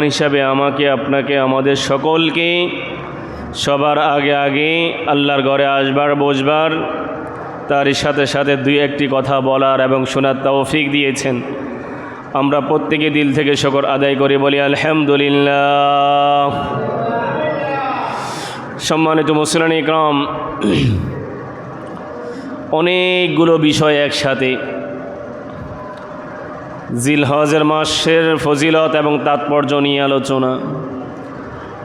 মেহমান হিসাবে আমাকে, আপনাকে, আমাদের সকলকে সবার আগে আল্লাহর ঘরে আসবার, বসবার, তারই সাথে সাথে দুই একটি কথা বলার এবং শোনার তৌফিক দিয়েছেন। আমরা প্রত্যেকে দিল থেকে শুকর আদায় করে বলি আলহামদুলিল্লাহ। সম্মানিত মুসলিম ইকরাম, অনেকগুলো বিষয় একসাথে, জিলহজের মাসের ফজিলত এবং তাৎপর্য নিয়ে আলোচনা।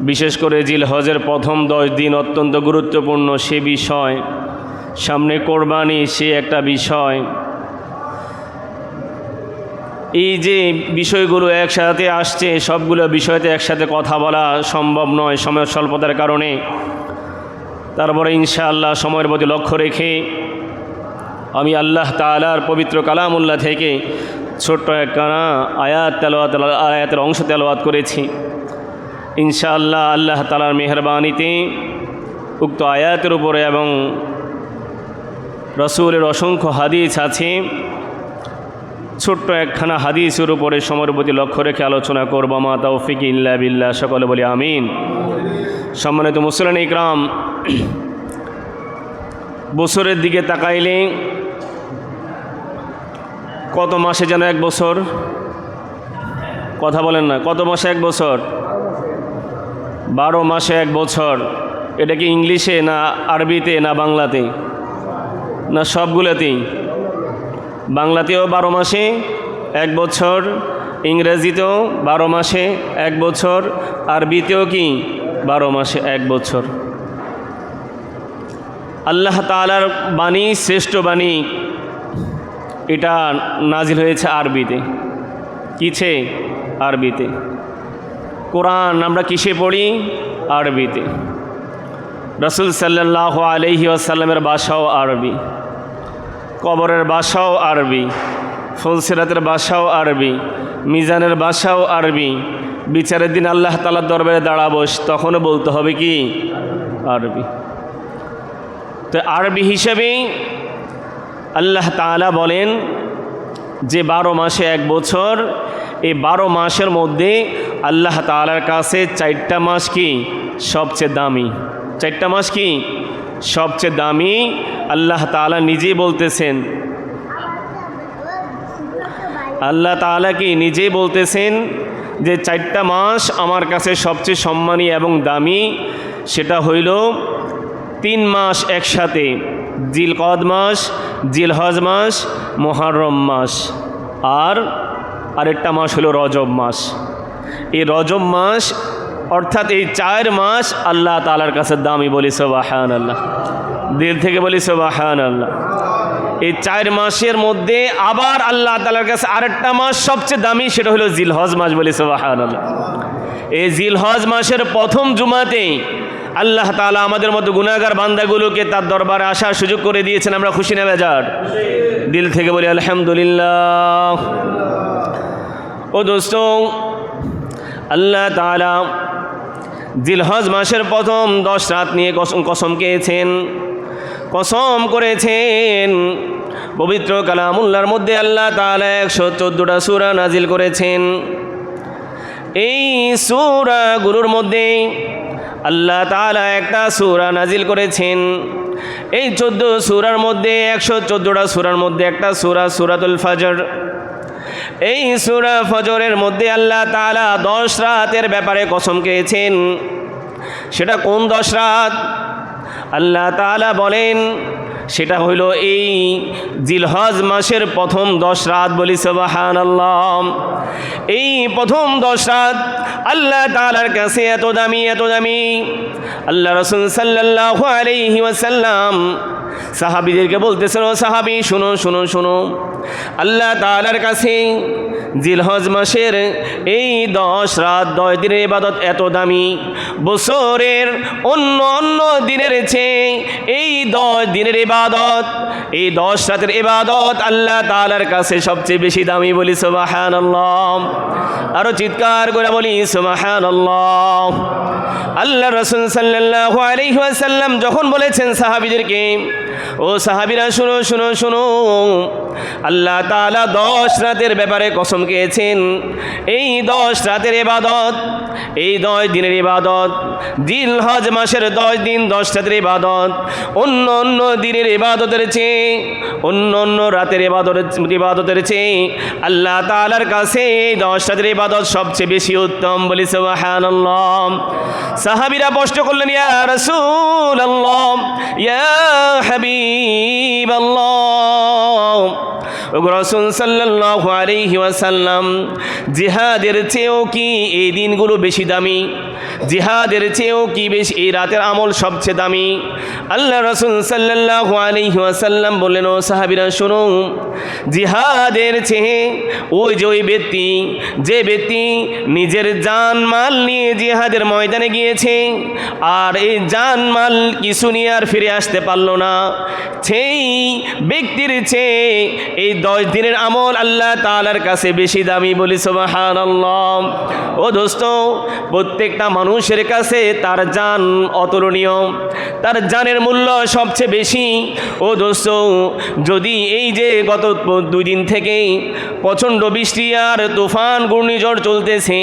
বিশেষ করে জিলহজের প্রথম 10 দিন অত্যন্ত গুরুত্বপূর্ণ সে বিষয়, সামনে কোরবানি সে একটা বিষয়। এই যে বিষয়গুলো একসাথে আসছে, সবগুলো বিষয়তে একসাথে কথা বলা সম্ভব নয় সময়ের স্বল্পতার কারণে। তারপরে ইনশাআল্লাহ সময়ের প্রতি লক্ষ্য রেখে আমি আল্লাহ তাআলার পবিত্র কালামুল্লাহ থেকে ছোট্ট একখানা আয়াতের অংশ তেলাওয়াত করেছি। ইনশাআল্লাহ আল্লাহ তাআলার মেহেরবানিতে উক্ত আয়াতের উপরে এবং রসুলের অসংখ্য হাদিস আছে, ছোট্ট একখানা হাদিসের উপরে সময়ের প্রতি লক্ষ্য রেখে আলোচনা করব। মা তৌফিক ইল্লা বিল্লাহ, সকলে বলি আমিন। সম্মানিত মুসলিম ইকরাম, বছরের দিকে তাকাইলে কত মাসে যেন এক বছর? কথা বলেন না, কত মাসে এক বছর? 12 মাসে এক বছর। এটা কি ইংলিশে না আরবিতে না বাংলাতে না সবগুলোতেই? বাংলাতেও 12 মাসে এক বছর, ইংরেজিতেও 12 মাসে এক বছর, আরবিতেও কি 12 মাসে এক বছর। আল্লাহ তাআলার বাণী, শ্রেষ্ঠ বাণী, এটা নাজিল হয়েছে আরবিতে। কিছে? আরবিতে। কোরআন আমরা কিসে পড়ি? আরবিতে। রাসূল সাল্লাল্লাহু আলাইহি ওয়াসাল্লামের ভাষাও আরবি, কবরের ভাষাও আরবি, ফুলসিরাতের ভাষাও আরবি, মিজানের ভাষাও আরবি। বিচারের দিন আল্লাহ তাআলার দরবারে দাঁড়াবো, তখনও বলতে হবে কি? আরবি। তো আরবি হিসেবেই আল্লাহ তাআলা বলেন যে 12 মাসে এক বছর। এই 12 মাসের মধ্যে আল্লাহ তাআলার কাছে 4টা মাস কি সবচেয়ে দামি? 4টা মাস কি সবচেয়ে দামি? আল্লাহ তাআলা নিজেই বলতেছেন, আল্লাহ তাআলা কি নিজেই বলতেছেন যে 4টা মাস আমার কাছে সবচেয়ে সম্মানী এবং দামি। সেটা হইল 3 মাস একসাথে, জিলকদ মাস, জিলহজ মাস, মুহররম মাস, আর আরেকটা মাস হলো রজব মাস। এই রজব মাস অর্থাৎ এই 4 মাস আল্লাহ তাআলার কাছে দামি। বলি সুবহানাল্লাহ, দিল থেকে বলি সুবহানাল্লাহ। এই 4 মাসের মধ্যে আবার আল্লাহ তাআলার কাছে আরেকটা মাস সবচেয়ে দামি, সেটা হলো জিলহজ মাস। বলি সুবহানাল্লাহ। এই জিলহজ মাসের প্রথম জুমাতে আল্লাহ তাআলা আমাদের মতো গুনাহগার বান্দাগুলোকে তার দরবারে আসার সুযোগ করে দিয়েছেন। আমরা খুশি না বেজার? দিল থেকে বলি আলহামদুলিল্লাহ। ও দোস্ত, আল্লাহ তাআলা জিলহজ মাসের প্রথম 10 রাত নিয়ে কসম খেয়েছেন, কসম করেছেন। পবিত্র কালামুল্লাহর মধ্যে আল্লাহ তাআলা 114টা সূরা নাজিল করেছেন। এই সূরাগুলোর মধ্যে আল্লাহ তাআলা একটা সূরা নাজিল করেছেন। এই 14 সূরার মধ্যে 114টা সূরার মধ্যে একটা সূরা সূরাতুল ফজর। এই সূরা ফজরের মধ্যে আল্লাহ তাআলা 10 রাতের ব্যাপারে কসম খেয়েছেন। সেটা কোন 10 রাত? আল্লাহ তাআলা বলেন সেটা হইল এই জিলহজ মাসের প্রথম 10 রাত। বলি সুবহানাল্লাহ। এই প্রথম 10 রাত আল্লাহ তাআলার কাছে এত দামি, এত দামি। আল্লাহ রাসূল সাল্লাল্লাহু আলাইহি ওয়াসাল্লাম সাহাবীদেরকে বলতেছেন, ও সাহাবী শুনো শুনো শুনো, আল্লাহ তাআলার কাছে জিলহজ মাসের এই 10 রাত 10 দিনের ইবাদত এত দামি, বছরের অন্য অন্য দিনের চেয়ে এই 10 দিনের ইবাদত, এই 10 রাতের ইবাদত আল্লাহ তাআলার কাছে সবচেয়ে বেশি দামি। বলি সুবহানাল্লাহ। আরো চিৎকার করে বলি সুবহানাল্লাহ। আল্লাহ রাসূল সাল্লাল্লাহু আলাইহি ওয়াসাল্লাম যখন বলেছেন সাহাবীদেরকে, ও সাহাবীরা শুনো শুনো শুনো, আল্লাহ তাআলা 10 রাতের ব্যাপারে কসম খেয়েছেন। এই 10 রাতের ইবাদত, এই 10 দিনের ইবাদত, জিলহজ মাসের 10 দিন 10 রাতের ইবাদত অন্য অন্য দিনের ইবাদতের চেয়ে, অন্য অন্য রাতের ইবাদতের চেয়ে আল্লাহ তাআলার কাছে এই 10 রাতের ইবাদত সবচেয়ে বেশি উত্তম। বলি সুবহানাল্লাহ। সাহাবীরা প্রশ্ন করলেন, ইয়া রাসূলুল্লাহ, ইয়া হাবিবাল্লাহ, ওগো রাসূল সাল্লাল্লাহু আলাইহি ওয়াসাল্লাম, জিহাদের চেয়েও কি এই দিনগুলো বেশি দামি? জিহাদের চেয়েও কি বেশি এই রাতের আমল সবচেয়ে দামি? আল্লাহ রাসূল সাল্লাল্লাহু আলাইহি ওয়াসাল্লাম বললেন, ও সাহাবীরা শোনো, জিহাদের চেয়ে ওই যে ওই ব্যক্তি, যে ব্যক্তি নিজের জানমাল নিয়ে জিহাদের ময়দানে গিয়েছে আর এই জানমাল কিছু নিয়ে আর ফিরে আসতে পারল না, সেই ব্যক্তির চেয়ে এই 10 দিনের আমল আল্লাহ তাআলার কাছে বেশি দামি। বলি সুবহানাল্লাহ। ও দোস্ত, প্রত্যেকটা মানুষের কাছে তার জান অতুলনীয়, তার জানের মূল্য সবচেয়ে বেশি। ও দোস্ত, যদি এই যে গত 2 দিন থেকেই প্রচণ্ড বৃষ্টি আর তুফান ঘূর্ণিঝড় চলতেছে,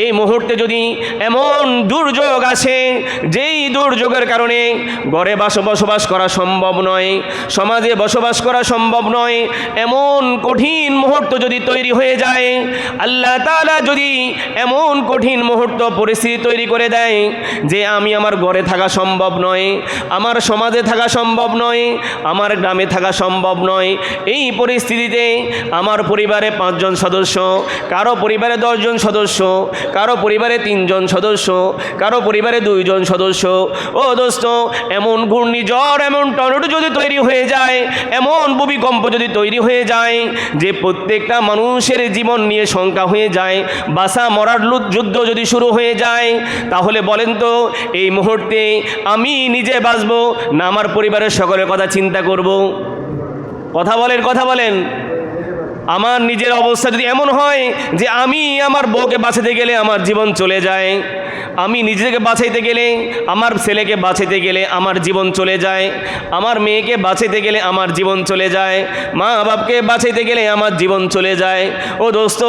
এই মুহূর্তে যদি এমন দুর্যোগ আসে যেই দুর্যোগের কারণে ঘরে বসবাস করা সম্ভব নয়, সমাজে বসবাস করা সম্ভব নয়, এমন কঠিন মুহূর্ত যদি তৈরি হয়ে যায়, আল্লাহ তাআলা যদি এমন কঠিন মুহূর্ত পরিস্থিতি তৈরি করে দেয় যে আমি আমার ঘরে থাকা সম্ভব নয়, আমার সমাজে থাকা সম্ভব নয়, আমার গ্রামে থাকা সম্ভব নয়, এই পরিস্থিতিতে আমার পরিবারে 5 জন সদস্য, কারো পরিবারে 10 জন সদস্য, কারো পরিবারে 3 জন সদস্য, কারো পরিবারে 2 জন সদস্য, ও দোস্ত, এমন ঘূর্ণিঝড়, এমন টর্নেডো যদি তৈরি হয়ে যায়, এমন ভূমিকম্প যদি তৈরি হয়ে যায় যে প্রত্যেকটা মানুষের জীবন নিয়ে শঙ্কা হয়ে যায়, বাঁচা মরার যুদ্ধ যদি শুরু হয়ে যায়, তাহলে বলেন তো এই মুহূর্তে আমি নিজে বাঁচবো না আমার পরিবারের সকলের কথা চিন্তা করব? কথা বলেন, কথা বলেন। আমার নিজের অবস্থা যদি এমন হয় যে আমি আমার বউকে বাঁচাতে গেলে আমার জীবন চলে যায়, আমি নিজেকে বাঁচাইতে গেলে, আমার ছেলেকে বাঁচাইতে গেলে আমার জীবন চলে যায়, আমার মেয়েকে বাঁচাইতে গেলে আমার জীবন চলে যায়, মা বাপকে বাঁচাইতে গেলে আমার জীবন চলে যায়। ও দোস্ত,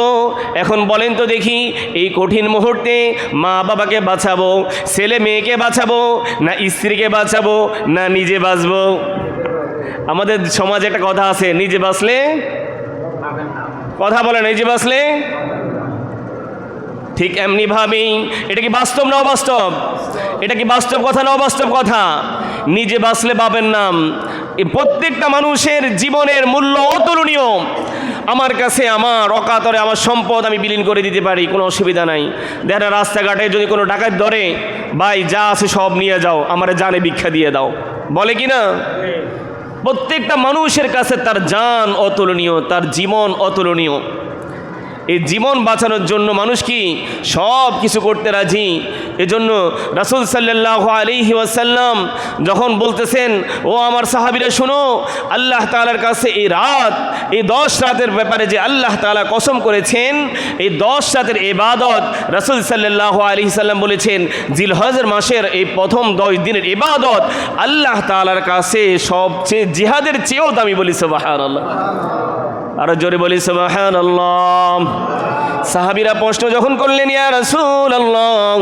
এখন বলেন তো দেখি, এই কঠিন মুহূর্তে মা বাবাকে বাঁচাবো, ছেলে মেয়েকে বাঁচাবো, না স্ত্রীকে বাঁচাবো, না নিজে বাঁচবো? আমাদের সমাজে একটা কথা আছে, নিজে বাঁচলে, কথা বলে, নিজে বাঁচলে। ঠিক এমনিভাবেই এটা কি বাস্তব না অবাস্তব? এটা কি বাস্তব কথা না অবাস্তব কথা? নিজে বাঁচলে পাবেন নাম। এই প্রত্যেকটা মানুষের জীবনের মূল্য অতুলনীয়। আমার কাছে আমার অকাতরে আমার সম্পদ আমি বিলীন করে দিতে পারি, কোনো অসুবিধা নাই। দেখা রাস্তাঘাটে যদি কোনো ডাকাত ধরে, ভাই যা আছে সব নিয়ে যাও, আমার জানে ভিক্ষা দিয়ে দাও, বলে কি না? প্রত্যেকটা মানুষের কাছে তার জান অতুলনীয়, তার জীবন অতুলনীয়। এই জীবন বাঁচানোর জন্য মানুষ কি সব কিছু করতে রাজি। এজন্য রাসূল সাল্লাল্লাহু আলাইহি ওয়াসাল্লাম যখন বলতেছেন, ও আমার সাহাবীরা শোনো, আল্লাহ তাআলার কাছে এই রাত, এই 10 রাতের ব্যাপারে যে আল্লাহ তাআলা কসম করেছেন, এই 10 রাতের ইবাদত রাসূল সাল্লাল্লাহু আলাইহি সাল্লাম বলেছেন, জিলহজের মাসের এই প্রথম 10 দিনের ইবাদত আল্লাহ তাআলার কাছে সবচেয়ে জিহাদের চেয়েও দামি। বলি সুবহানাল্লাহ। আরো জোরে বলি সুবহানাল্লাহ। সাহাবীরা প্রশ্ন যখন করলেন, ইয়া রাসূলুল্লাহ,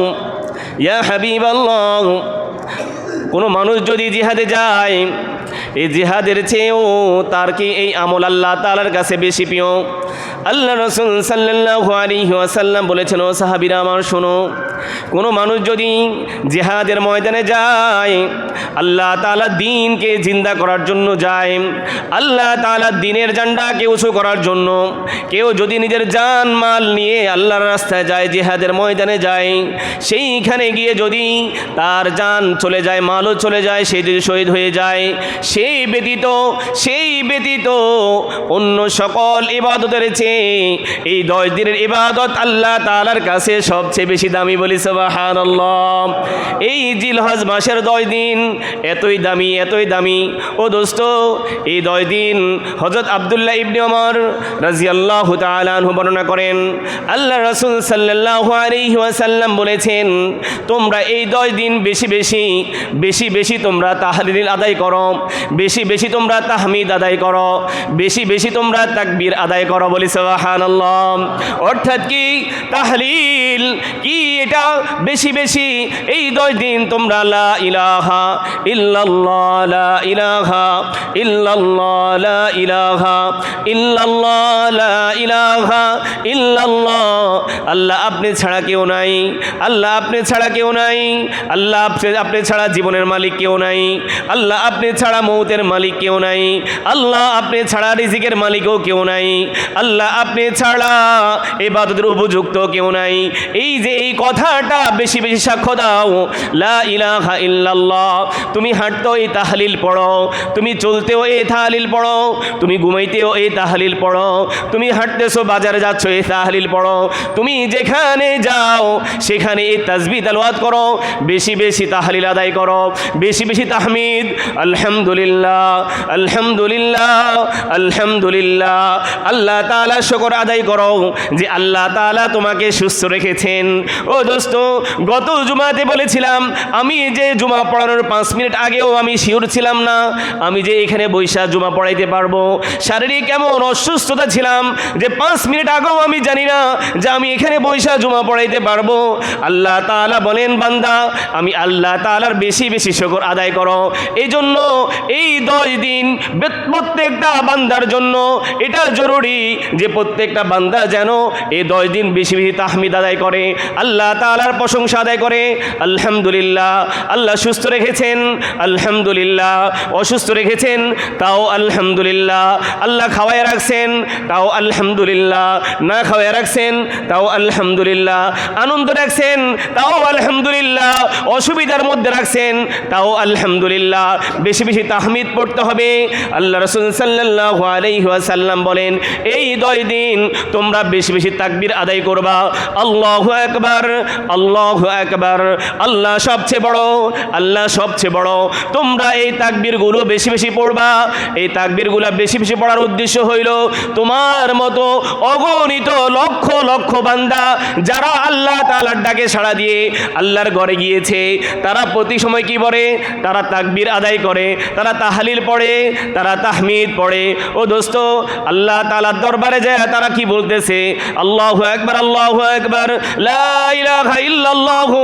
ইয়া হাবিবাল্লাহ, কোনো মানুষ যদি জিহাদে যায়, এই জিহাদের চেয়েও তার কি এই আমল আল্লাহ তাআলার কাছে বেশি প্রিয়? আল্লাহ রাসূল সাল্লাল্লাহু আলাইহি ওয়াসাল্লাম বলেছেন, ও সাহাবীরা আমার শোনো, কোনো মানুষ যদি জিহাদের ময়দানে যায়, আল্লাহ তাআলা দ্বীনকে জিন্দা করার জন্য যায়, আল্লাহ তাআলা দ্বীনের ঝান্ডাকে উঁচু করার জন্য, কেউ যদি নিজের জান মাল নিয়ে আল্লাহর রাস্তায় যায়, জিহাদের ময়দানে যায়, সেইখানে গিয়ে যদি তার জান চলে যায়, মালও চলে যায়, সে যদি শহীদ হয়ে যায়, সেই ব্যতীত অন্য সকল ইবাদতের চেয়ে থেকে এই 10 দিনের ইবাদত আল্লাহ তাআলার কাছে সবচেয়ে বেশি দামি, বলি সুবহানাল্লাহ। এই জিলহজ মাসের 10 দিন এতই দামি, এতই দামি। ও দোস্ত, এই 10 দিন হযরত আব্দুল্লাহ ইবনে ওমর রাদিয়াল্লাহু তাআলা আনহু বর্ণনা করেন, আল্লাহ রাসূল সাল্লাল্লাহু আলাইহি ওয়াসাল্লাম বলেছেন, তোমরা এই 10 দিন বেশি বেশি তোমরা তাহলিল আদায় করো, বেশি বেশি তোমরা তাহমিদ আদায় করো, বেশি বেশি তোমরা তাকবীর আদায় করো, বলি সুবহানাল্লাহ। অর্থাৎ কি তাহলিল কি এটা বেশি বেশি এই 10 দিন তোমরা লা ইলাহা ইল্লাল্লাহ, লা ইলাহা ইল্লাল্লাহ, লা ইলাহা ইল্লাল্লাহ, লা ইলাহা ইল্লাল্লাহ। আল্লাহ আপনি ছাড়া কেউ নাই, আল্লাহ আপনি ছাড়া কেউ নাই, আল্লাহ আপনি ছাড়া জীবনের মালিক কেউ নাই, আল্লাহ আপনি ছাড়া মৌতের মালিক কেউ নাই, আল্লাহ আপনি ছাড়া রিজিকের মালিকও কেউ নাই, আল্লাহ আপনি ছাড়া ইবাদতের উপযুক্ত কেউ নাই। এই যে এই কথাটা বেশি বেশি সাক্ষ্য দাও, লা ইলাহা ইল্লাল্লাহ। তুমি হাঁটতেও এই তাহলিল পড়ো, তুমি চলতেও এই তাহলিল পড়ো, তুমি ঘুমাইতেও এই তাহলিল পড়ো, তুমি হাঁটতেছো বাজারে যাচ্ছ এই তাহলিল পড়ো, তুমি যেখানে যাও সেখানে এই তাসবিহ তেলাওয়াত করো, বেশি বেশি তাহলিল আদায় করো, বেশি বেশি তাহমিদ, আলহামদুলিল্লাহ আলহামদুলিল্লাহ আলহামদুলিল্লাহ। আল্লাহ তাআলা শুকর আদায় করো যে আল্লাহ তাআলা তোমাকে সুস্থ রেখেছেন। ও দোস্ত, গত জুমাতে বলেছিলাম, আমি যে জুমা পড়ানোর 5 মিনিট আগেও আমি শিওর ছিলাম না আমি যে এখানে বৈশা জুমা পড়াইতে পারবো। শারীরিক এমন অসুস্থতা ছিলাম যে 5 মিনিট আগেও আমি জানি না যে আমি এখানে বৈশা জুমা পড়াইতে পারবো। আল্লাহ তাআলা বলেন, বান্দা আমি আল্লাহ তাআলার বেশি বেশি শুকর আদায় করো। এই জন্য এই 10 দিন প্রত্যেকটা বান্দার জন্য এটা জরুরি যে প্রত্যেকটা বান্দা যেন এই 10 দিন বেশি বেশি তাহমিদ আদায় করে, আল্লাহ তাআলার প্রশংসা আদায় করে। আলহামদুলিল্লাহ, আল্লাহ সুস্থ রেখেছেন, আলহামদুলিল্লাহ। অসুস্থ রেখেছেন, তাও আলহামদুলিল্লাহ। আল্লাহ খাওয়ায় রাখছেন, তাও আলহামদুলিল্লাহ। না খাওয়ায় রাখছেন, তাও আলহামদুলিল্লাহ। আনন্দ রাখছেন, তাও আলহামদুলিল্লাহ। অসুবিধার মধ্যে রাখছেন, তাও আলহামদুলিল্লাহ। বেশি বেশি তাহমিদ পড়তে হবে। আল্লাহ রাসূল সাল্লাল্লাহু আলাইহি ওয়াসাল্লাম বলেন, এই 10 দিন তোমরা বেশি বেশি তাকবীর আদায় করবা। আল্লাহু আকবার, আল্লাহু আকবার। আল্লাহ সবচেয়ে বড়, আল্লাহ সবচেয়ে বড়। তোমরা এই তাকবীরগুলো বেশি বেশি পড়বা। এই তাকবীরগুলো বেশি বেশি পড়ার উদ্দেশ্য হইল তোমার মতো অগণিত লক্ষ লক্ষ বান্দা যারা আল্লাহ তাআলার ডাকে সাড়া দিয়ে আল্লাহর ঘরে গিয়েছে, তারা প্রতি সময় কি পড়ে? তারা তাকবীর আদায় করে, তারা তাহলিল পড়ে, তারা তাহমিদ পড়ে। ও দোস্ত, আল্লাহ তাআলার দরবারে যায় তারা কি বলতেছে? আল্লাহু আকবার, আল্লাহু আকবার, লা ইলাহা ইল্লাল্লাহু,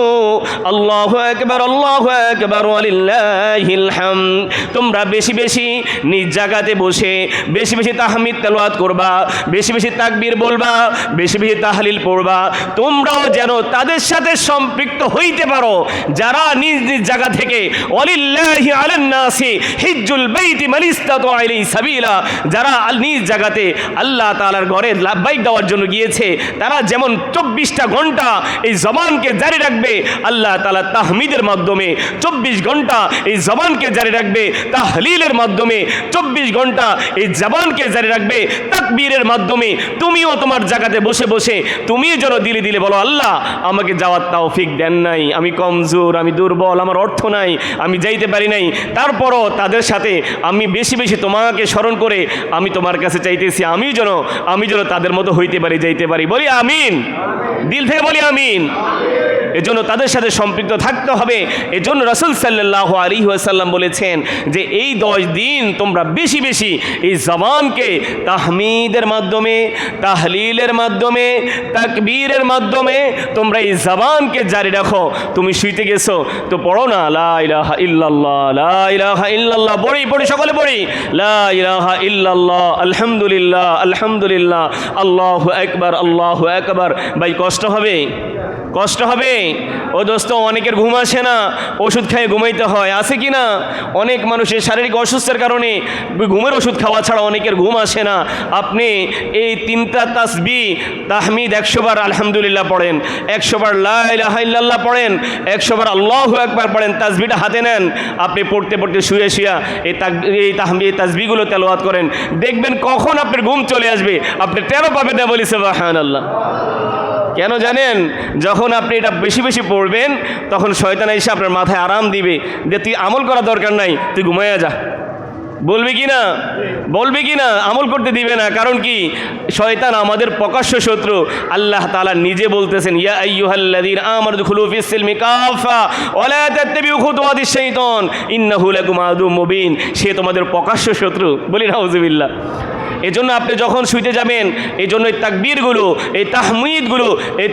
আল্লাহু আকবার, আল্লাহু আকবার, ওয়ালিল্লাহিল হামদ। তোমরা বেশি বেশি নিজ জায়গাতে বসে বেশি বেশি তাহমিদ তেলাওয়াত করবা, বেশি বেশি তাকবীর বলবা, বেশি বেশি তাহলিল পড়বা। তোমরাও যেন তাদের সাথে সম্পৃক্ত হইতে পারো যারা নিজ নিজ জায়গা থেকে ওয়ালিল্লাহি আলান নাসি হিজ্জুল বাইতি মান ইসতাতা ইলাইহি সাবিলা, যারা নিজ জায়গাতে আল্লাহ তাআলার ঘরে লাব্বাইক দেওয়ার জন্য গিয়েছে, তারা যেমন 24টা ঘন্টা এই জবানকে জারি রাখবে আল্লাহ তাআলা তাহমিদের মাধ্যমে, 24 ঘন্টা এই জবানকে জারি রাখবে তাহলিলের মাধ্যমে, 24 ঘন্টা এই জবানকে জারি রাখবে তাকবীরের মাধ্যমে। তুমিও তোমার জায়গাতে বসে বসে তুমি যেন দিলে দিলে বলো, আল্লাহ আমাকে যাওয়ার তৌফিক দেন নাই, আমি কমজোর, আমি দুর্বল, আমার অর্থ নাই, আমি যাইতে পারি নাই, তারপরও তাদের সাথে আমি বেশি বেশি তোমাকে স্মরণ করে আমি তোমার কাছে চাইতেছি আমি যেন তাদের মতো হইতে পারি, যাইতে পারি। বলি আমিন, দিল থেকে বলি আমিন। এজন্য তাদের সাথে সম্পৃক্ত থাকতে হবে। এজন্য রাসূল সাল্লাল্লাহু আলাইহি ওয়াসাল্লাম বলেছেন যে এই 10 দিন তোমরা বেশি বেশি এই জবানকে তাহমিদের মাধ্যমে, তাহলিলের মাধ্যমে, তাকবীরের মাধ্যমে তোমরা এই জবানকে জারি রাখো। তুমি শুইতে গেছো তো পড়ো না লা ইলাহা ইল্লাল্লাহ, লা ইলাহা ইল্লাল্লাহ, পড়ি সকলে পড়ি, লা ইলাহা ইল্লাল্লাহ, আলহামদুলিল্লাহ আলহামদুলিল্লাহ, আল্লাহু আকবার, আল্লাহু আকবার। ভাই কষ্ট হবে, কষ্ট হবে। ও দোস্ত, অনেকের ঘুম আসে না, ওষুধ খেয়ে ঘুমাইতে হয়, আছে কি না? অনেক মানুষের শারীরিক অসুস্থতার কারণে ঘুমের ওষুধ খাওয়া ছাড়া অনেকের ঘুম আসে না। আপনি এই 3টা তাসবিহ তাহমিদ 100 বার আলহামদুলিল্লাহ পড়েন, 100 বার লা ইলাহা ইল্লাল্লাহ পড়েন, 100 বার আল্লাহু আকবার পড়েন, তাসবিহটা হাতে নেন, আপনি পড়তে পড়তে শুয়ে শুয়ে এই তাহমিদ তাসবিহগুলো তেলাওয়াত করেন, দেখবেন কখন আপনার ঘুম চলে আসবে আপনি টেরও পাবেন না। বলি সুবহানাল্লাহ। কেন জানেন? যখন আপনি এটা বেশি বেশি পড়বেন তখন শয়তান এসে আপনার মাথায় আরাম দিবে যে তুই আমল করা দরকার নাই, তুই ঘুমাইয়া যা। বলবে কি না? বলবে কি না? আমল করতে দিবে না। কারণ কি? শয়তান আমাদের প্রকাশ্য শত্রু। আল্লাহ তাআলা নিজে বলতেছেন, ইয়া আইয়ুহাল্লাযীনা আমানু দুখুলু ফিস-সিলমি কাফা ওয়া লা তাত্তাবিউ খুতুওয়াতিশ শাইতান ইন্নাহু লাকুম আদুউম মুবিন। সে তোমাদের প্রকাশ্য শত্রু। বলি নাউযুবিল্লাহ। এজন্য আপনি যখন শুইতে যাবেন, এই জন্য এই তাকবীরগুলো, এই তাহমিদগুলো, এই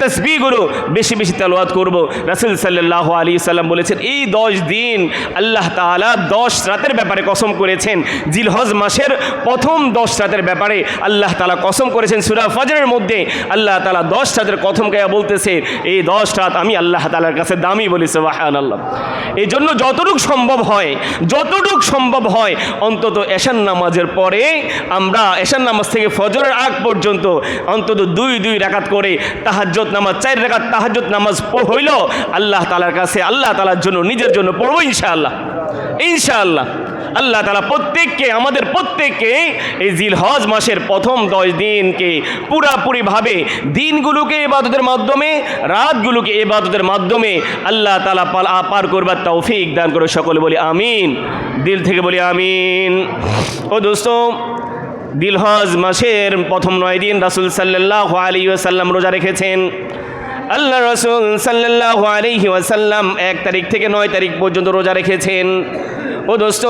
তাসবিহগুলো বেশি বেশি তেলাওয়াত করব। রাসূল সাল্লাল্লাহু আলাইহি সাল্লাম বলেছেন, এই 10 দিন আল্লাহ তাআলা 10 রাতের ব্যাপারে কসম করেছেন। জিলহজ মাসের প্রথম 10 রাতের ব্যাপারে আল্লাহ তাআলা কসম করেছেন। সূরা ফজরের মধ্যে আল্লাহ তাআলা 10 রাতের কথম গায়া বলতেছে, এই 10 রাত আমি আল্লাহ তাআলার কাছে দামি। বলি সুবহানাল্লাহ। এই জন্য যতটুকু সম্ভব হয় অন্তত এশার নামাজের পরে আমরা এশার নামাজ থেকে ফজরের আগ পর্যন্ত অন্তত 2 রাকাত করে তাহাজ্জুদ নামাজ, 4 রাকাত তাহাজ্জুদ নামাজ হইল আল্লাহ তাআলার কাছে, আল্লাহ তাআলার জন্য, নিজের জন্য পড়বো ইনশাআল্লাহ। ইনশাআল্লাহ আল্লাহ তাআলা আমাদের প্রত্যেককে এই জিলহজ মাসের প্রথম 10 দিনকে পুরাপুরিভাবে দিনগুলোকে ইবাদতের মাধ্যমে, রাতগুলোকে ইবাদতের মাধ্যমে আল্লাহ তাআলা পার করবার তৌফিক দান করে। সকলে বলি আমিন, দিল থেকে বলি আমিন। ও দোস্ত, জিলহজ মাসের প্রথম 9 দিন রাসূল সাল্লাল্লাহু আলাইহি ওয়াসাল্লাম রোজা রেখেছেন। আল্লাহ রাসূল সাল্লাল্লাহু আলাইহি ওয়াসাল্লাম 1 তারিখ থেকে 9 তারিখ পর্যন্ত রোজা রেখেছেন। ও দোস্ত,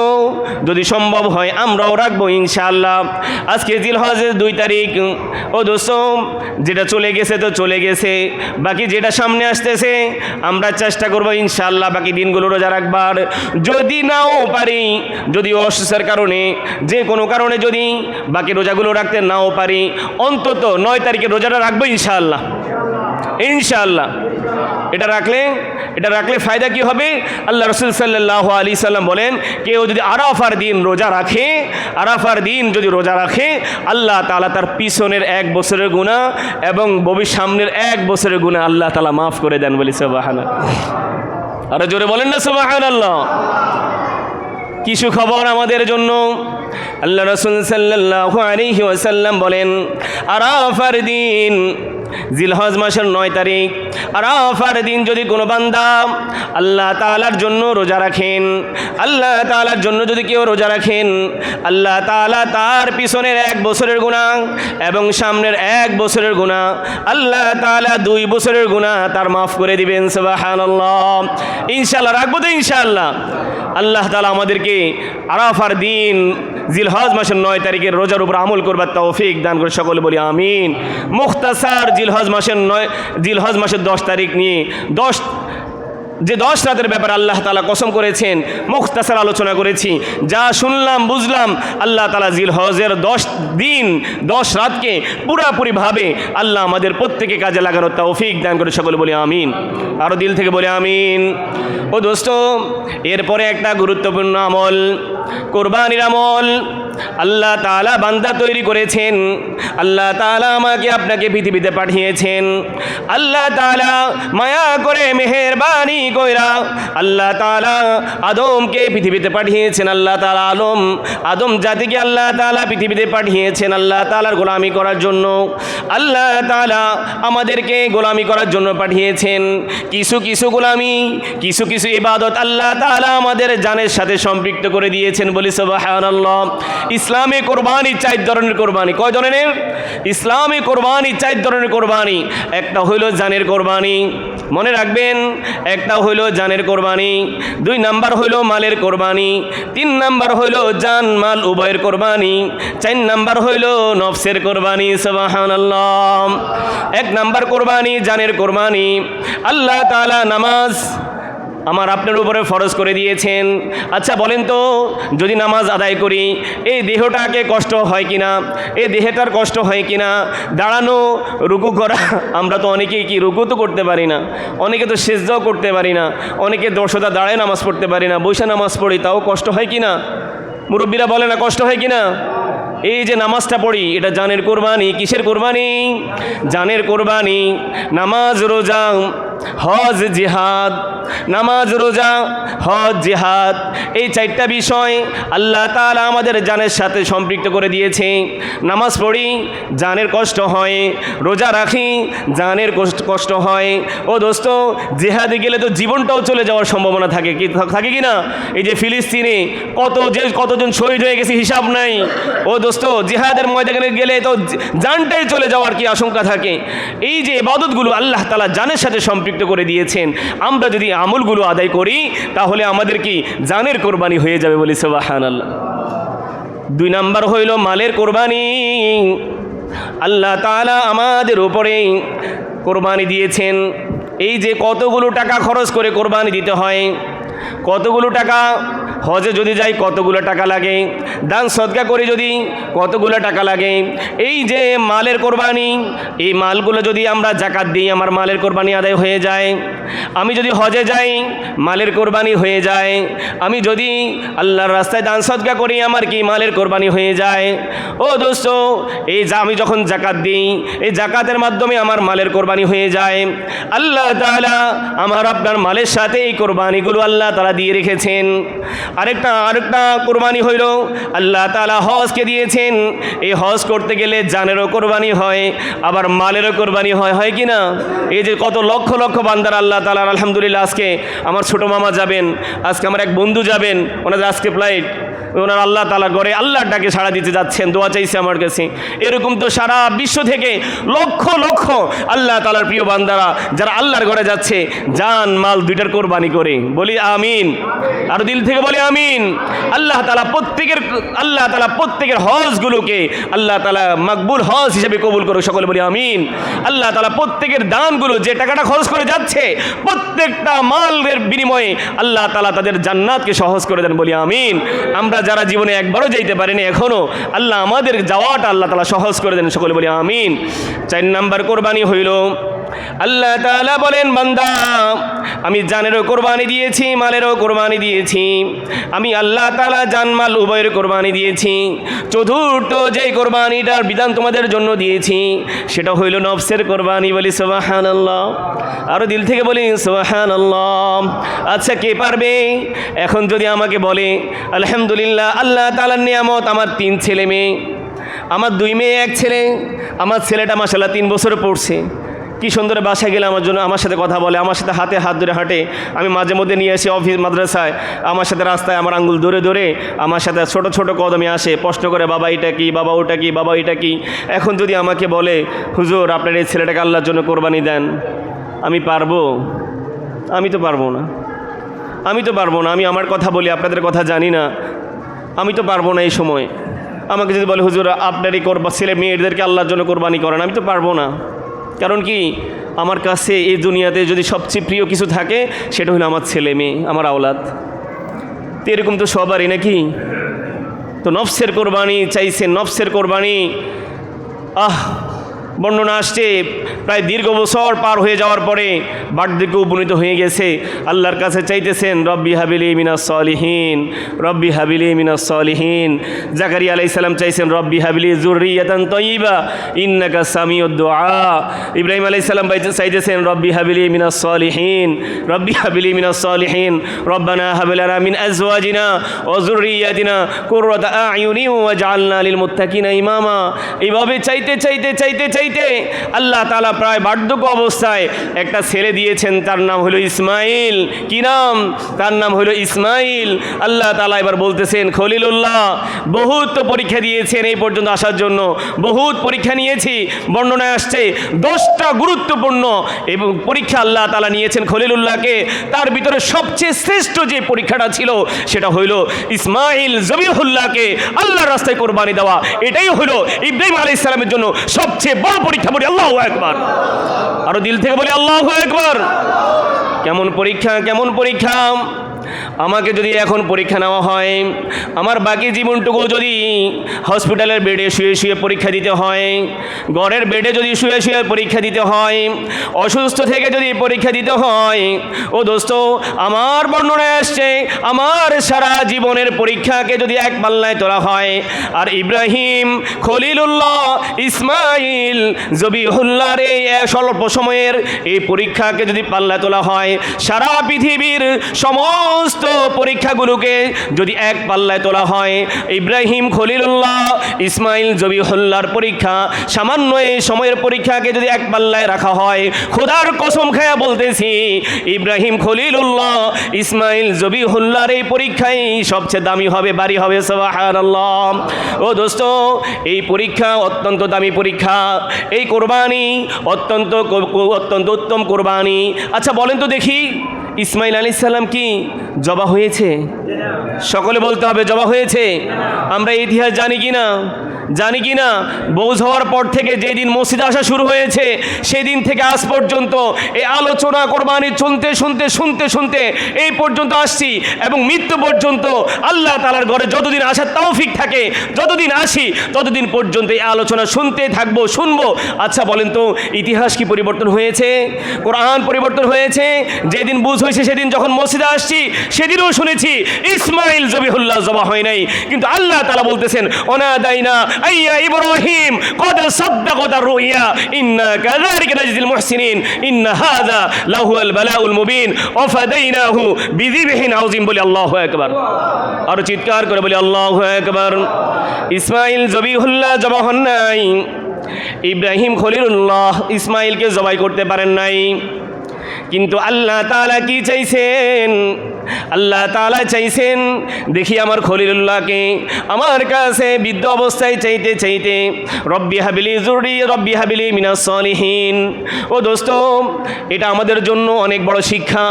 যদি সম্ভব হয় আমরাও রাখবো ইনশাআল্লাহ। আজকে জিলহজের 2 তারিখ। ও দোস্ত, যেটা চলে গেছে তো চলে গেছে, বাকি যেটা সামনে আসতেছে আমরা চেষ্টা করবো ইনশাআল্লাহ বাকি দিনগুলো রোজা রাখবার। যদি নাও পারি, যদি অসুস্থতার কারণে, যে কোনো কারণে যদি বাকি রোজাগুলো রাখতে নাও পারি, অন্তত 9 তারিখে রোজাটা রাখবো ইনশাআল্লাহ। ইনশাআল্লাহ এটা রাখলে ফায়দা কি হবে? আল্লাহ রাসূল সাল্লাল্লাহু আলাইহি সাল্লাম বলেন, কেউ যদি আরাফার দিন যদি রোজা রাখে আল্লাহ তাআলা তার পিছনের 1 বছরের গুনাহ এবং সামনের 1 বছরের গুনাহ আল্লাহ তাআলা মাফ করে দেন। বলি সুবহানাল্লাহ। আরো জোরে বলেন না সুবহানাল্লাহ। কি সুখবর আমাদের জন্য। আল্লাহ রাসূল সাল্লাল্লাহু আলাইহি ওয়াসাল্লাম বলেন, আরাফার দিন, জিলহজ মাসের 9 তারিখ আরাফার দিন যদি কোনো বান্দা আল্লাহ তাআলার জন্য রোজা রাখেন, আল্লাহ তাআলার জন্য যদি কেউ রোজা রাখেন, আল্লাহ তাআলা তার পিছনের 1 বছরের গুনাহ এবং সামনের 1 বছরের গুনাহ আল্লাহ তাআলা 2 বছরের গুনাহ তার মাফ করে দিবেন। সুবহানাল্লাহ। ইনশাআল্লাহ রাখবো তো ইনশাআল্লাহ। আল্লাহ তাআলা আমাদেরকে আরাফার দিন জিলহজ মাসের 9 তারিখের রোজার উপর আমল করবার তৌফিক দান করে। সকলে বলি আমিন। মুখতাসার জিলহজ মাসের 10 তারিখ নিয়ে 10 রাতের ব্যাপারে আল্লাহ তাআলা কসম করেছেন, মুখতাসার আলোচনা করেছি। যা শুনলাম বুঝলাম, আল্লাহ তাআলা জিলহজের 10 দিন 10 রাতকে পুরাপুরিভাবে আল্লাহ আমাদের প্রত্যেকে কাজে লাগানোর তৌফিক দান করে। সকলে বলি আমিন। আরও দিল থেকে বলি আমিন। ও দোস্ত, এরপরে একটা গুরুত্বপূর্ণ আমল, কোরবানির আমল। আল্লাহ তাআলা বান্দা তৈরি করেছেন, আল্লাহ তাআলা আমাকে আপনাকে পৃথিবীতে পাঠিয়েছেন। আল্লাহ তাআলা মায়া করে মেহেরবানি কইরা আল্লাহ তাআলা আদমকে পৃথিবীতে পাঠিয়েছেন। আল্লাহ তাআলা আদম জাতিকে আল্লাহ তাআলা পৃথিবীতে পাঠিয়েছেন আল্লাহ তাআলার গোলামি করার জন্য। আল্লাহ তাআলা আমাদেরকে গোলামি করার জন্য পাঠিয়েছেন। কিছু গোলামি, কিছু ইবাদত আল্লাহ তাআলা আমাদের জানের সাথে সম্পৃক্ত করে দিয়েছেন। বলি সুবহানাল্লাহ। ইসলামে কোরবানি 4 ধরনের কোরবানি। কয় ধরনের? ইসলামে কোরবানি 4 ধরনের কোরবানি। একটা হইল জানের কোরবানি, মনে রাখবেন। একটা হইল জানের কোরবানি, 2 নাম্বার হইল মালের কোরবানি, 3 নাম্বার হইল জান মাল উভয়ের কোরবানি, 4 নাম্বার হইল নফসের কোরবানি। সুবহানাল্লাহ। 1 নাম্বার কোরবানি জানের কোরবানি। আল্লাহ তাআলা নামাজ আমার আপনার উপরে ফরজ করে দিয়েছেন। আচ্ছা বলেন তো, যদি নামাজ আদায় করি এই দেহটাকে কষ্ট হয় কিনা, এই দেহটার কষ্ট হয় কিনা? দাঁড়ানো, রুকু করা, আমরা তো অনেকেই কি রুকু তো করতে পারি না, অনেকে তো সেজদাও করতে পারি না, অনেকে দর্শদা দাঁড়ায় নামাজ পড়তে পারি না, বৈশা নামাজ পড়ি, তাও কষ্ট হয় কিনা? মুরব্বীরা বলে না কষ্ট হয় কিনা? এই যে নামাজটা পড়ি এটা জানের কোরবানি। কিসের কোরবানি? জানের কোরবানি। নামাজ, রোজা, হজ, জিহাদ। নামাজ, রোজা, হজ, জিহাদ, এই চারটা বিষয় আল্লাহ তাআলা আমাদের জানের সাথে সম্পৃক্ত করে দিয়েছে। নামাজ পড়ি, জানের কষ্ট হয়। রোজা রাখি, জানের কষ্ট হয়। ও দোস্ত, জিহাদে গেলে তো জীবনটাও চলে যাওয়ার সম্ভাবনা থাকে, কি থাকে কি না? এই যে ফিলিস্তিনে কতজন শহীদ হয়ে গেছে হিসাব নাই। ও দোস্ত, জিহাদের ময়দানে গেলে তো জানটাই চলে যাওয়ার কি আশঙ্কা থাকে। এই যে ইবাদতগুলো আল্লাহ তাআলা জানের সাথে সম্পৃক্ত করে দিয়েছেন, আমরা যদি আমলগুলো আদায় করি তাহলে আমাদের কি জানের কোরবানি হয়ে যাবে, বলি সুবহানাল্লাহ। 2 নাম্বার হইল মালের কোরবানি। আল্লাহ তাআলা আমাদের উপরে কোরবানি দিয়েছেন। এই যে কতগুলো টাকা খরচ করে কোরবানি দিতে হয়, কতগুলো টাকা, হজে যদি যাই কতগুলো টাকা লাগে, দান সদকা করে যদি কতগুলো টাকা লাগে। এই যে মালের কোরবানি, এই মালগুলো যদি আমরা জাকাত দিই আমার মালের কোরবানি আদায় হয়ে যায়। আমি যদি হজে যাই মালের কোরবানি হয়ে যায়। আমি যদি আল্লাহর রাস্তায় দান সদকা করি আমার কি মালের কোরবানি হয়ে যায়। ও দোস্ত, এই আমি যখন জাকাত দিই এই জাকাতের মাধ্যমে আমার মালের কোরবানি হয়ে যায়। আল্লাহ তাআলা আমার আপনার মালের সাথে এই কোরবানিগুলো আল্লাহ তাআলা দিয়ে রেখেছেন। আরেকটা কোরবানি হইল আল্লাহ তাআলা হজকে দিয়েছেন। এই হজ করতে গেলে জানেরও কোরবানি হয়, আবার মালেরও কোরবানি হয়, হয় কি না? এই যে কত লক্ষ লক্ষ বান্দার আল্লাহ তাআলা, আলহামদুলিল্লাহ, আজকে আমার ছোটো মামা যাবেন, আজকে আমার এক বন্ধু যাবেন, ওনাদের আজকে ফ্লাইট, ওনার আল্লাহ তাআলা করে আল্লাহর ডাকে সাড়া দিতে যাচ্ছেন, দোয়া চাইছে আমার কাছে। এরকম তো সারা বিশ্ব থেকে লক্ষ লক্ষ আল্লাহ তাআলার প্রিয় বান্দারা যারা আল্লাহর ঘরে যাচ্ছে জান মাল দুইটার কোরবানি করে, বলি আমিন। আর দিল থেকে বলি আমিন। আল্লাহ তাআলা প্রত্যেকের হজগুলোকে আল্লাহ তাআলা মকবুল হজ হিসেবে কবুল করুক, সকলে বলি আমিন। আল্লাহ তাআলা প্রত্যেকের দানগুলো, যে টাকাটা খরচ করে যাচ্ছে প্রত্যেকটা মালের বিনিময়ে আল্লাহ তাআলা তাদের জান্নাতকে সহজ করে দেন, বলি আমিন। আমরা যারা জীবনে একবারও যাইতে পারিনি এখনো, আল্লাহ আমাদের যাওয়াটা আল্লাহ তাআলা সহজ করে দেন, সকলে বলি আমিন। 4 নাম্বার কোরবানি হইল আল্লাহ তাআলা বলেন, বান্দা আমি জানেরও কোরবানি দিয়েছি, মালেরও কোরবানি দিয়েছি। আমি আল্লাহ তাআলা জান মাল উভয়ের কোরবানি দিয়েছি। চতুর্থ যে কোরবানিটার বিধান তোমাদের জন্য দিয়েছি সেটা হইল নফসের কোরবানি, বলি সুবহানাল্লাহ। আরো দিল থেকে বলি সুবহানাল্লাহ। আচ্ছা, কে পারবে এখন যদি আমাকে বলে আলহামদুলিল্লাহ আল্লাহ তাআলার নিয়ামত, আমার 3 ছেলে মেয়ে, আমার 2 মেয়ে 1 ছেলে। আমার ছেলেটা মাশাআল্লাহ 3 বছরে পড়ছে, কি সুন্দর বাসায় গেলে আমার সাথে কথা বলে, আমার সাথে হাত ধরে হাঁটে। আমি মাঝে মধ্যে নিয়ে আসি অফিস মাদ্রাসায়, আমার সাথে রাস্তায় আমার আঙ্গুল ধরে ধরে আমার সাথে ছোট ছোট কদমে আসে, প্রশ্ন করে বাবা এটা কি, বাবা ওটা কি, বাবা এটা কি। এখন যদি আমাকে বলে হুজুর আপনার এই ছেলেটাকে আল্লাহর জন্য কোরবানি দেন, আমি পারবো? আমি তো পারবো না। আমি আমার কথা বলি, আপনাদের কথা জানি না। আমি তো পারবো না। এই সময় আমাকে যদি বলে হুজুর আপনার এই ছেলে মেয়েদেরকে আল্লাহর জন্য কোরবানি করেন, আমি তো পারবো না। কারণ কি, আমার কাছে এই দুনিয়াতে যদি সবচেয়ে প্রিয় কিছু থাকে সেটা হলো আমার ছেলে মেয়ে, আমার আওলাদ। তো এরকম তো সবারই নাকি? তো নফসের কোরবানি চাইছেন, নফসের কোরবানি। বর্ণনা আসছে প্রায় দীর্ঘ বছর পার হয়ে যাওয়ার পরে বার্ধক্যে উপনীত হয়ে গেছে, আল্লাহর কাছে চাইতেছেন রব্বি হাবিলি মিনাস সলিহিন, রব্বি হাবিলি মিনাস সলিহিন। জাকারিয়া আলাইহিস সালাম চাইছেন রব্বি হাবিলি যুররিয়াতান তাইয়্যিবা ইন্নাকা সামিউদ দুআ। ইব্রাহিম আলাইহিস সালাম চাইতেছেন রব্বি হাবিলি মিনাস সলিহিন, রব্বি হাবিলি মিনাস সলিহিন, রব্বানা হাব লানা মিন আজওয়াজিনা ওয়া যুররিয়াতিনা কুররাতা আ'য়ুনি ওয়াজআলনা লিল মুত্তাকিনা ইমামা। এইভাবে চাইতে চাইতে চাইতে চাইতে আল্লাহ তাআলা প্রায় বার্ধক্য অবস্থায় একটা ছেলে দিয়েছেন, তার নাম হলো ইসমাইল। কি নাম? তার নাম হলো ইসমাইল। আল্লাহ তাআলা এবার বলতেছেন খলিলুল্লাহ, বহুত তো পরীক্ষা দিয়েছেন এই পর্যন্ত আসার জন্য, বহুত পরীক্ষা নিয়েছি। বর্ণনায় আসছে 10টা গুরুত্বপূর্ণ এবং পরীক্ষা আল্লাহ তাআলা নিয়েছেন খলিলুল্লাহকে। তার ভিতরে সবচেয়ে শ্রেষ্ঠ যে পরীক্ষাটা ছিল সেটা হইল ইসমাইল জবিহুল্লাহকে আল্লাহর রাস্তায় কোরবানি দেওয়া। এটাই হলো ইব্রাহিম আলাইহিস সালামের জন্য সবচেয়ে বড় পরীক্ষা। বলি আল্লাহু আকবার। আরো দিল থেকে বলি আল্লাহু আকবার। কেমন পরীক্ষা, কেমন পরীক্ষা! আমাকে যদি এখন পরীক্ষা নেওয়া হয়, আমার বাকি জীবনটুকু যদি হসপিটালের বেডে শুয়ে শুয়ে পরীক্ষা দিতে হয়, ঘরের বেডে যদি শুয়ে শুয়ে পরীক্ষা দিতে হয়, অসুস্থ থেকে যদি পরীক্ষা দিতে হয়, ও দোস্ত, আমার বর্ণনায় আসছে আমার সারা জীবনের পরীক্ষাকে যদি এক পাল্লায় তোলা হয়, আর ইব্রাহিম খলিলুল্লাহ ইসমাইল জবিহুল্লাহর এই স্বল্প সময়ের এই পরীক্ষাকে যদি পাল্লায় তোলা হয়, সারা পৃথিবীর সমস্ত পরীক্ষাগুলোকে যদি এক পাল্লায় তোলা হয়, ইব্রাহিম খলিলুল্লাহ ইসমাইল জবিহুল্লাহর পরীক্ষা, সামান্য এই সময়ের পরীক্ষাকে যদি এক পাল্লায় রাখা হয়, খোদার কসম খায়া বলতেছি ইব্রাহিম খলিলুল্লাহ ইসমাইল জবিহুল্লাহর এই পরীক্ষাই সবচেয়ে দামি হবে, বাড়ি হবে। সুবহানাল্লাহ। ও দোস্ত, এই পরীক্ষা অত্যন্ত দামি পরীক্ষা, এই কোরবানি অত্যন্ত উত্তম কোরবানি। আচ্ছা বলেন তো দেখি, ইসমাইল আলাইহিস সালাম কি জবা হয়েছে? সকলে বলতে হবে জবা হয়েছে। আমরা ইতিহাস জানি কি না? জানি কি না? বউ হওয়ার পর থেকে যেদিন মসজিদে আসা শুরু হয়েছে সেদিন থেকে আজ পর্যন্ত এই আলোচনা কোরবানি শুনতে এই পর্যন্ত আসছি, এবং মৃত্যু পর্যন্ত আল্লাহ তাআলার ঘরে যতদিন আসার তৌফিক থাকে, যতদিন আসি ততদিন পর্যন্ত এই আলোচনা শুনতে থাকবো, শুনবো। আচ্ছা বলেন তো, ইতিহাস কি পরিবর্তন হয়েছে? কোরআন পরিবর্তন হয়েছে? যেদিন বুঝ হয়েছে সেদিন যখন মসজিদে আসছি সেদিনও শুনেছি ইসমাইল জবিহুল্লাহ জবা হয় নাই, কিন্তু আল্লাহ তাআলা বলতেছেন ওনাদাইনা আইয়া ইব্রাহিম কদ সাদ্দাকাতা রুইয়া ইন্না কাযালিকা নাজজিল মুহসিনিন ইন্না হাযা লাহুল বালাউল মুবিন ওয়া ফাদাইনাহু বিযিবহিন আযীম। বলি আল্লাহু আকবার। আর চিৎকার করে বলি আল্লাহু আকবার। ইসমাইল জবিহুল্লাহ জবা হন নাই, ইব্রাহিম খলিলুল্লাহ ইসমাইলকে জবাই করতে পারেন নাই, কিন্তু আল্লাহ তাআলা কি চাইছেন? আল্লাহ তাআলা চাইছেন দেখি আমার খলিলুল্লাহকে আমার কাছে বৃদ্ধ অবস্থায় চাইতে রব্বি হাবিলি রব্বি হাবিলি মিনাস সলিহিন। ও দোস্ত, এটা আমাদের জন্য অনেক বড় শিক্ষা।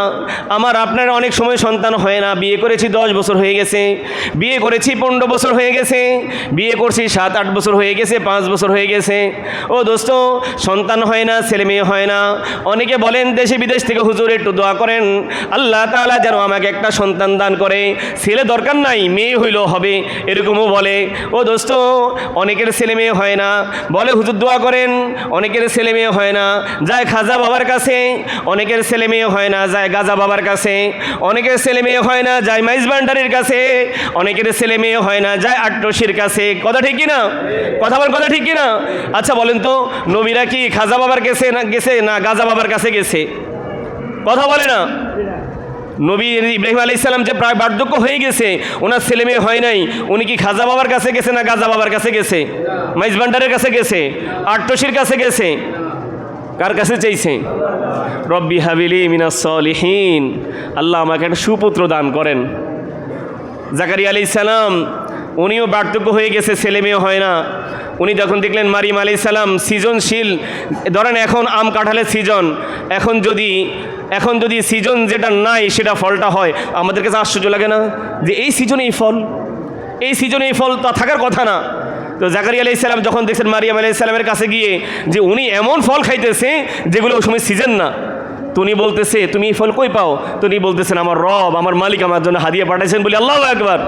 আমার আপনার অনেক সময় সন্তান হয় না, বিয়ে করেছি 10 বছর হয়ে গেছে, বিয়ে করেছি 15 বছর হয়ে গেছে, বিয়ে করছি 7-8 বছর হয়ে গেছে, 5 বছর হয়ে গেছে। ও দোস্ত, সন্তান হয় না, ছেলে মেয়ে হয় না। অনেকে বলেন দেশে বিদেশ থেকে হুজুর একটু দোয়া করেন আল্লাহ তাআলা যেন আমাকে একটা সন্তান দান করে, ছেলে দরকার নাই মেয়ে হইলেও হবে, এরকমও বলে। ও দোস্ত, অনেকের ছেলে মেয়ে হয় না, বলে হুজুর দোয়া করেন, অনেকের ছেলে মেয়ে হয় না, যায় খাজা বাবার কাছে, অনেকের ছেলে মেয়ে হয় না, যায় গাজা বাবার কাছে, অনেকের ছেলে মেয়ে হয় না, যায় মাইজ ভান্ডারির কাছে, অনেকের ছেলে মেয়ে হয় না, যায় আট্টসির কাছে। কথা ঠিক কিনা? কথা বলেন, কথা ঠিক কিনা? আচ্ছা বলেন তো, নবীরা কি খাজা বাবার কাছে না গাজা বাবার কাছে গেছে? কথা বলে না? নবী ইব্রাহিম আলাইহিস সালাম যে প্রায় বার্ধক্য হয়ে গেছে, ওনার ছেলে মেয়ে হয় নাই, উনি কি খাজা বাবার কাছে গেছে না গাজা বাবার কাছে গেছে? মাইজ ভান্ডারের কাছে গেছে, আট্টসির কাছে গেছে। কার কাছে চাইছে? রব্বি হাবিলি মিনাস সলিহিন, আল্লাহ আমাকে একটা সুপুত্র দান করেন। জাকারিয়া আলাইহিস সালাম উনিও বার্ধক্য হয়ে গেছে, ছেলে মেয়ে হয় না। উনি যখন দেখলেন মারিয়াম আলাইহিস সালাম সৃজনশীল, ধরেন এখন আম কাঁঠালের সিজন, এখন যদি সিজন যেটা নাই সেটা ফলটা হয়, আমাদের কাছে আশ্চর্য লাগে না যে এই সিজনে এই ফল, এই সিজনে এই ফল তা থাকার কথা না। তো জাকারিয়া আলাইহিস সালাম যখন দেখছেন মারিয়াম আলাইহিস সালামের কাছে গিয়ে যে উনি এমন ফল খাইতেছে যেগুলো ওই সময় সিজন না, তো উনি বলতেছে তুমি এই ফল কই পাও? তো উনি বলতেছেন আমার রব, আমার মালিক আমার জন্য হাদিয়া পাঠাইছেন। বলি আল্লাহু আকবার।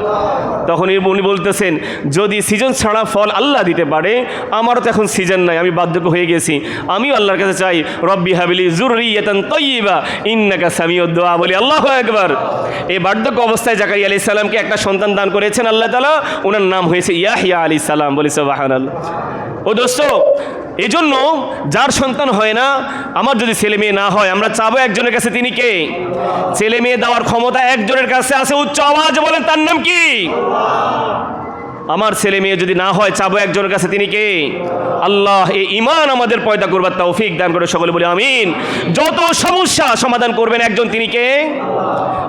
তখন উনি বলতেছেন যদি সিজন ছাড়া ফল আল্লাহ দিতে পারে, আমারও তো এখন সিজন নাই, আমি বার্ধক্য হয়ে গেছি, আমিও আল্লাহর কাছে চাই রব্বি হাবিলি যুররিয়াতান তাইয়্যিবা ইন্নাকা সামিউদ দুআ। বলি আল্লাহু আকবার। এই বার্ধক্য অবস্থায় জাকারিয়া আলাইহিস সালামকে একটা সন্তান দান করেছেন আল্লাহ তাআলা, ওনার নাম হয়েছে ইয়াহইয়া আলাইহিস সালাম। বলি সুবহানাল্লাহ। ও দোস্ত, এই জন্য যার সন্তান হয় না, আমার যদি ছেলে মেয়ে না হয়, আমরা চাবো একজনের কাছে, তিনি কে? ছেলে মেয়ে দেওয়ার ক্ষমতা একজনের কাছে আছে, উচ্চ আওয়াজ বলেন তার নাম কি? আমার ছেলে মেয়ে যদি না হয়, চাবো একজনের কাছে, তিনি কে? আল্লাহ। এই ঈমান আমাদের পয়দা করবার তৌফিক দান করে, সকলে বলি আমিন। যত সমস্যা সমাধান করবেন একজন, তিনি কে?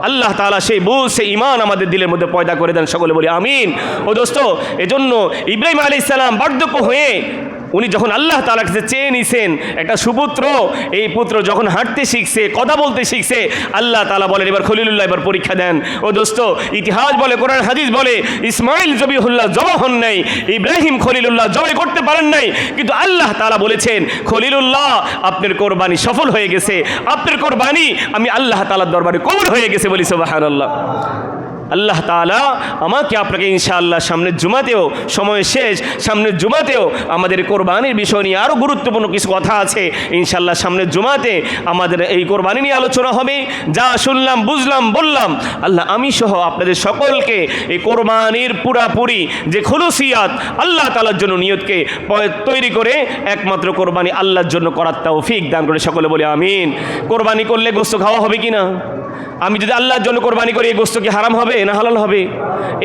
আল্লাহ তাআলা। সেই বুঝ, সেই ঈমান আমাদের দিলের মধ্যে পয়দা করে দেন, সকলে বলি আমিন। ও দোস্ত, এজন্য ইব্রাহিম আলাইহিস সালাম বার্ধক্য হয়ে উনি যখন আল্লাহ তাআলার কাছে চেয়ে নিছেন একটা সুপুত্র, এই পুত্র যখন হাঁটতে শিখছে, কথা বলতে শিখছে, আল্লাহ তাআলা বলেন এবার খলিলুল্লাহ এবার পরীক্ষা দেন। ও দোস্ত, ইতিহাস বলে, কোরআন হাদিস বলে, ইসমাইল জবিহুল্লাহ জবা হন নাই, ইব্রাহিম খলিলুল্লাহ জবাই করতে পারেন নাই, কিন্তু আল্লাহ তাআলা বলেছেন খলিলুল্লাহ আপনার কোরবানি সফল হয়ে গেছে, আপনার কোরবানি আমি আল্লাহ তাআলার দরবারে কবুল হয়ে গেছে, বলি সুবহানাল্লাহ। আল্লাহ তাআলা আমাকে আপনাকে ইনশাআল্লাহ সামনের জুমাতেও, সময় শেষ, সামনের জুমাতেও আমাদের কোরবানির বিষয় নিয়ে আরও গুরুত্বপূর্ণ কিছু কথা আছে, ইনশাআল্লাহ সামনের জুমাতে আমাদের এই কোরবানি নিয়ে আলোচনা হবে। যা শুনলাম, বুঝলাম, বললাম, আল্লাহ আমি সহ আপনাদের সকলকে এই কোরবানির পুরাপুরি যে খুলুসিয়াত আল্লাহ তাআলার জন্য নিয়তকে তৈরি করে একমাত্র কোরবানি আল্লাহর জন্য করার তৌফিক দান করে সকলে বলে আমিন। কোরবানি করলে গোশত খাওয়া হবে কি না? আমি যদি আল্লাহর জন্য কোরবানি করি, এই গোশত কি হারাম হবে না হালাল হবে?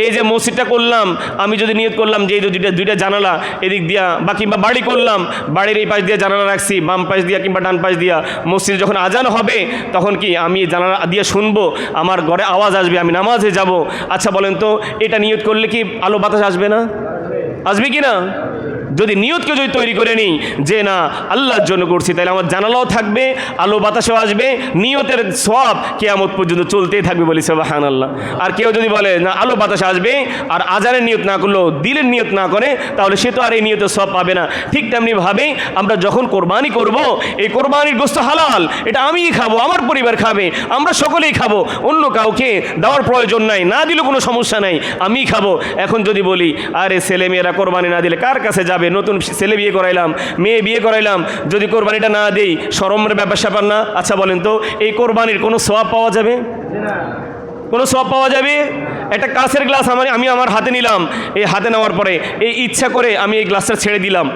এই যে মসজিদটা করলাম, আমি যদি নিয়ত করলাম যে এই দুইটা জানালা এদিক দিয়া বা কিংবা বাড়ি করলাম, বাড়ির এই পাশ দিয়ে জানালা রাখছি, বাম পাশ দিয়া কিংবা ডান পাশ দিয়া, মসজিদে যখন আজান হবে তখন কি আমি জানালা দিয়ে শুনবো, আমার ঘরে আওয়াজ আসবে, আমি নামাজে যাব। আচ্ছা বলেন তো, এটা নিয়ত করলে কি আলো বাতাস আসবে না? আসবে কি না? যদি নিয়তকে যদি তৈরি করে নিই যে না আল্লাহর জন্য করছি, তাহলে আমার জানালাও থাকবে, আলো বাতাসও আসবে, নিয়তের সওয়াব কিয়ামত পর্যন্ত চলতেই থাকবে, বলি সুবহানাল্লাহ। আর কেউ যদি বলে না আলো বাতাস আসবে আর আজানের নিয়ত না করলেও, দিলের নিয়ত না করে, তাহলে সে তো আর এই নিয়তের সওয়াব পাবে না। ঠিক তেমনিভাবে আমরা যখন কোরবানি করব, এই কোরবানির গোশত হালাল, এটা আমিই খাবো, আমার পরিবার খাবে, আমরা সকলেই খাবো, অন্য কাউকে দেওয়ার প্রয়োজন নাই, না দিলেও কোনো সমস্যা নাই, আমিই খাবো। এখন যদি বলি আরে ছেলেমেয়েরা কোরবানি না দিলে কার কাছে যাবে, নতুন ছেলে বিয়ে করাইলাম, মেয়ে বিয়ে করাইলাম, যদি কোরবানিটা না দেই শরমের ব্যাপার না। আচ্ছা বলেন তো, এই কোরবানির কোনো সওয়াব পাওয়া যাবে? কোনো সওয়াব পাওয়া যাবে? একটা কাঁচের গ্লাস আমি আমার হাতে নিলাম, এই হাতে নেওয়ার পরে এই ইচ্ছা করে আমি এই গ্লাসটা ছেড়ে দিলাম,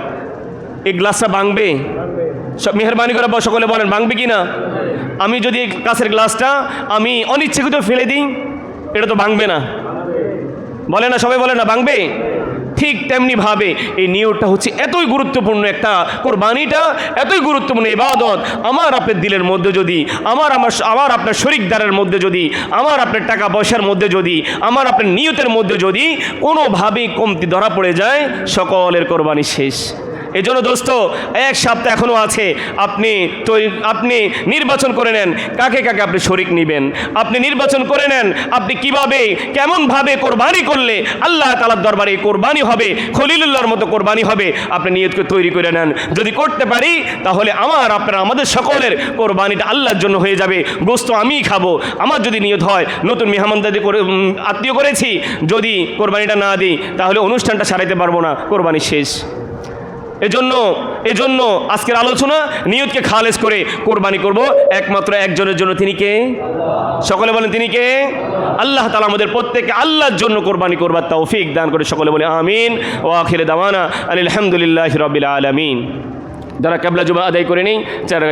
এই গ্লাসটা ভাঙবে? মেহরবানি করে সকলে বলেন ভাঙবে কি না? আমি যদি এই কাঁচের গ্লাসটা আমি অনিচ্ছাকৃত ফেলে দিই, এটা তো ভাঙবে না, বলে না? সবাই বলে না ভাঙবে? ঠিক তেমনিভাবে এই নিয়তটা হচ্ছে এতই গুরুত্বপূর্ণ, একটা কোরবানিটা এতই গুরুত্বপূর্ণ ইবাদত। আমার আপনার দিলের মধ্যে যদি, আমার আপনার শরীকদারের মধ্যে যদি, আমার আপনার টাকা পয়সার মধ্যে যদি, আমার আপনার নিয়তের মধ্যে যদি কোনোভাবেই কমতি ধরা পড়ে যায়, সকলের কোরবানি শেষ। এই জন্য দোস্ত, এক সপ্তাহ এখনও আছে, আপনি নির্বাচন করে নেন কাকে কাকে আপনি শরিক নেবেন, আপনি নির্বাচন করে নেন আপনি কিভাবে কেমনভাবে কোরবানি করলে আল্লাহ তাআলার দরবারে কোরবানি হবে, খলিলুল্লাহর মতো কোরবানি হবে, আপনি নিয়তকে তৈরি করে নেন। যদি করতে পারি তাহলে আমাদের সকলের কোরবানিটা আল্লাহর জন্য হয়ে যাবে, গোশত আমিই খাবো। আমার যদি নিয়ত হয় নতুন মেহমানদারি করে আত্মীয় করেছি, যদি কোরবানিটা না দিই তাহলে অনুষ্ঠানটা সারাইতে পারবো না, কোরবানি শেষ। এজন্য আজকের আলোচনা নিয়তকে খালেস করে কোরবানি করব একমাত্র একজনের জন্য। তিনি কে? সকলে বলেন তিনি কে? আল্লাহ তাআলা আমাদের প্রত্যেককে আল্লাহর জন্য কোরবানি করবার তৌফিক দান করে, সকলে বলে আমিন। ওয়া আখিরু দাওয়ানা আলহামদুলিল্লাহি রাব্বিল আলামিন। যারা কিবলা জুমা আদায় করে নেই, যারা